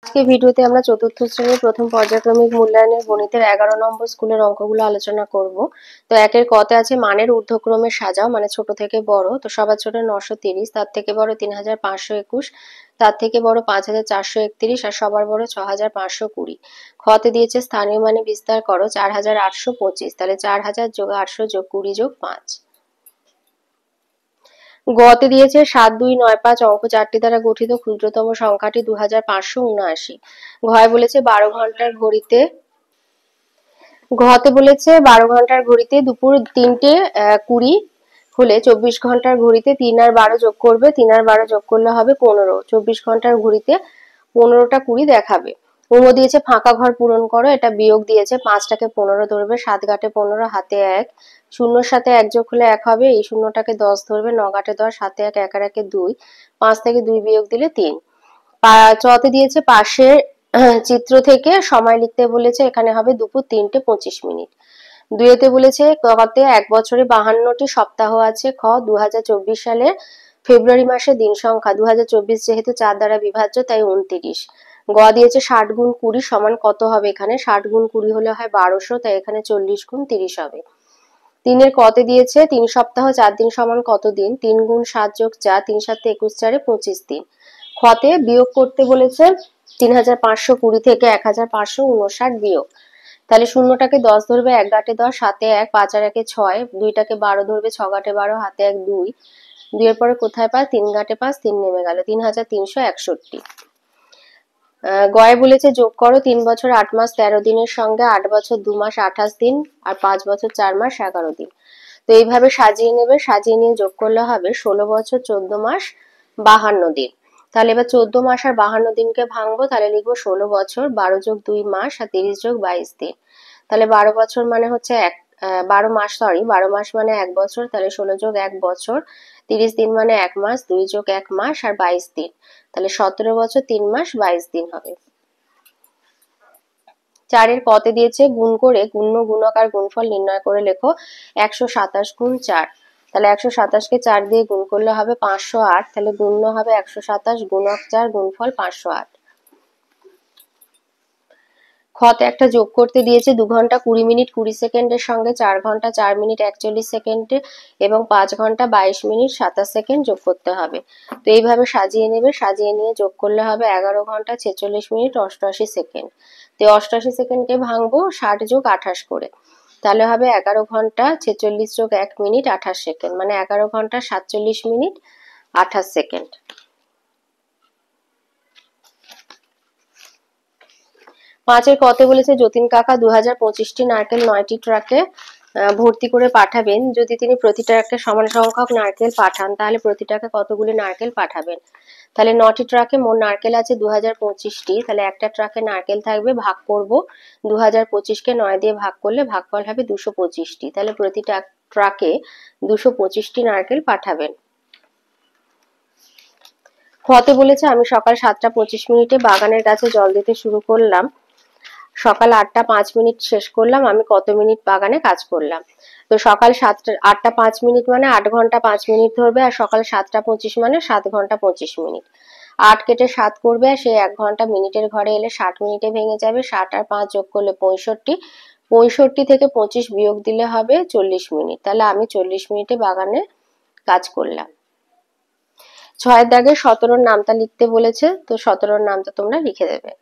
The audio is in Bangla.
আজকে ভিডিওতে আমরা চতুর্থ শ্রেণীর প্রথম পর্যায়ক্রমিক মূল্যায়নের গণিতের 11 নম্বর স্কুলের অঙ্কগুলো আলোচনা করব। তো একের কতে আছে মানের ঊর্ধ্বক্রমে সাজাও, মানে ছোট থেকে বড়। তো সবার ছোট 930, তার থেকে বড় 3521, তার থেকে বড় 5431 আর সবার বড় 6520। খতে দিয়েছে স্থানীয় মানে বিস্তার করো 4825, তাহলে 4000 যোগ 800 যোগ 20 যোগ 5। গতে দিয়েছে 7295 অঙ্ক 4টি দ্বারা গঠিত ক্ষুদ্রতম সংখ্যাটি 2579। ঘয়ে বলেছে 12 ঘন্টার ঘড়িতে দুপুর 3:20 হলে 24 ঘন্টার ঘড়িতে 3 আর 12 যোগ করবে, 3 আর 12 যোগ করলে হবে 15। 24 ঘন্টার ঘড়িতে 15টা 20 দেখাবে। দিয়েছে ফাঁকা ঘর পূরণ করো, এটা বিয়োগ দিয়েছে 5টাকে 15 ধরবে, 7 ঘাটে 15, হাতে 1, শূন্যর সাথে 1 যোগ হলে 1 হবে, এই শূন্যটাকে 10 ধরবে, 9 ঘাটে 10, হাতে 1, 1 আর 1 2, 5 থেকে 2 বিয়োগ দিলে 3। চতে দিয়েছে পাশের চিত্র থেকে সময় লিখতে বলেছে, এখানে হবে দুপুর 3:25। দুইতে বলেছে কতে 1 বছরে 52টি সপ্তাহ আছে। খ 2024 সালের ফেব্রুয়ারি মাসের দিন সংখ্যা 2024 যেহেতু 4 দ্বারা বিভাজ্য তাই 29। গ দিয়েছে 60 গুণ 20 সমান কত হবে, এখানে 60 গুণ 20 হলে হয় 1200, তাই এখানে 40 গুণ 30 হবে। 3 কতে দিয়েছে 3 সপ্তাহ 4 দিন সমান কত দিন, 3 গুণ 7 যোগ 4, 3 7 21, 4 25 দিন। খতে বিয়োগ করতে বলেছে 3520 থেকে 1559 বিয়োগ, তাহলে শূন্যটাকে 10 ধরবে, 1 ঘাটে 10, হাতে 1, 5 আর 1 6, 2টাকে 12 ধরবে, 6 ঘাটে 12, হাতে 1 2, 2 এর পরে কোথায় 5, 3 ঘাটে 5, 3 নেমে গেল, 3361। গয়ে বলেছে যোগ করো 3 বছর 8 মাস 13 দিনের সঙ্গে 8 বছর 2 মাস 28 দিন আর 5 বছর 4 মাস 11 দিন। তো এইভাবে সাজিয়ে নেবে, সাজিয়ে নিয়ে যোগ করলে হবে 16 বছর 14 মাস 52 দিন। তাহলে এবার 14 মাস আর 52 দিনকে ভাঙবো, তাহলে লিখবো 16 বছর 12 যোগ 2 মাস আর 30 যোগ 22 দিন। তাহলে 12 বছর মানে হচ্ছে 12 মাস, 12 মাস মানে 1 বছর, তাহলে 16 যোগ 1 বছর, 30 দিন মানে 1 মাস, 2 যোগ 1 মাস আর 22 দিন, তাহলে 17 বছর 3 মাস 22 দিন হবে। 4 কতে দিয়েছে গুণ করে গুণ্য গুণক আর গুণফল নির্ণয় করে লেখো 127 গুণ 4, তাহলে 127কে 4 দিয়ে গুণ করলে হবে 508, তাহলে গুণ্য হবে 127 গুণক 4 গুণফল 508। খতে একটা যোগ করতে দিয়েছে 2 ঘন্টা 20 মিনিট 20 সেকেন্ডের সঙ্গে 4 ঘন্টা 4 মিনিট 41 সেকেন্ড এবং 5 ঘন্টা 22 মিনিট 27 সেকেন্ড যোগ করতে হবে। তো এইভাবে সাজিয়ে নেবে, সাজিয়ে নিয়ে যোগ করলে হবে 11 ঘন্টা 46 মিনিট 88 সেকেন্ড। তো 88 সেকেন্ডকে ভাঙবো 60 যোগ 28 করে, তাহলে হবে 11 ঘন্টা 46 যোগ 1 মিনিট 28 সেকেন্ড, মানে 11 ঘন্টা 47 মিনিট 28 সেকেন্ড। 5 কতে বলেছে যতীন কাকা 2025টি নারকেল 9টি ট্রাকে ভর্তি করে পাঠাবেন। যদি তিনি প্রতি ট্রাকে সমান সংখ্যক নারকেল পাঠান তাহলে প্রতি ট্রাকে কতগুলি নারকেল পাঠাবেন। তাহলে 9টি ট্রাকে মোট নারকেল আছে 2025টি, তাহলে একটা ট্রাকে নারকেল থাকবে, ভাগ করব 2025কে 9 দিয়ে ভাগ করলে ভাগফল হবে 225টি, তাহলে প্রতি ট্রাকে 225টি নারকেল পাঠাবেন। খতে বলেছে আমি সকাল 7:25 বাগানের গাছে জল দিতে শুরু করলাম, সকাল 8:05 শেষ করলাম, আমি কত মিনিট বাগানে কাজ করলাম। তো সকাল 8:05 মানে 8 ঘন্টা 5 মিনিট ধরবে, আর সকাল 7:25 মানে 7 ঘন্টা 25 মিনিট। 8 কেটে 7 করবে, আর সেই 1 ঘন্টা মিনিটের ঘরে এলে 60 মিনিটে ভেঙে যাবে, 60 আর 5 যোগ করলে 65, 65 থেকে 25 বিয়োগ দিলে হবে 40 মিনিট, তাহলে আমি 40 মিনিটে বাগানে কাজ করলাম। 6 দাগে 17 নামটা লিখতে বলেছে, তো 17 নামটা তোমরা লিখে দেবে।